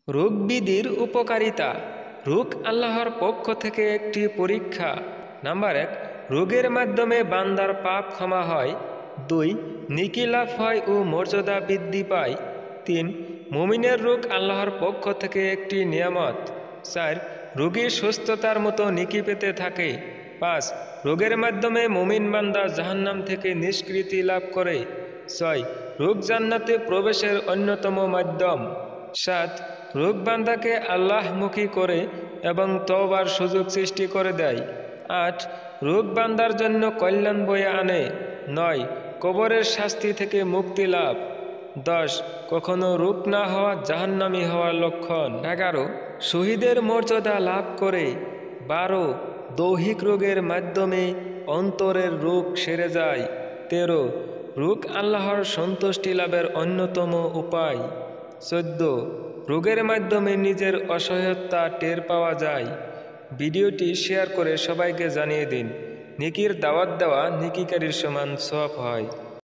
রোগবিধির উপকারিতা। রোগ আল্লাহর পক্ষ থেকে একটি পরীক্ষা। নাম্বার 1, রোগের মাধ্যমে বান্দার পাপ ক্ষমা হয়। 2, নেকি লাভ হয় ও মর্যাদা বৃদ্ধি পায়। 3, মুমিনের রোগ আল্লাহর পক্ষ থেকে একটি নিয়ামত। 4, রোগীর সুস্থতার মতো নেকি পেতে থাকে। 5, রোগের মাধ্যমে মুমিন বান্দা জাহান্নাম থেকে নিষ্কৃতি লাভ করে। 6, রোগ জান্নাতে প্রবেশের অন্যতম মাধ্যম। 7, রোগ বান্দাকে আল্লাহমুখী করে এবং তওবার সুযোগ সৃষ্টি করে দেয়। 8, রোগ বান্দার জন্য কল্যাণ বয়ে আনে। 9, কবরের শাস্তি থেকে মুক্তি লাভ। 10, কখনো রোগ না হওয়া জাহান্নামী হওয়ার লক্ষণ। 11, শহীদের মর্যাদা লাভ করে। 12, দৈহিক রোগের মাধ্যমে অন্তরের রোগ সেরে যায়। 13, রোগ আল্লাহর সন্তুষ্টি লাভের অন্যতম উপায়। 14, রোগের মাধ্যমে নিজের অসহায়তা টের পাওয়া যায়। ভিডিওটি শেয়ার করে সবাইকে জানিয়ে দিন। নেকির দাওয়াত দেওয়া নেকিকারীর সমান সওয়াব হয়।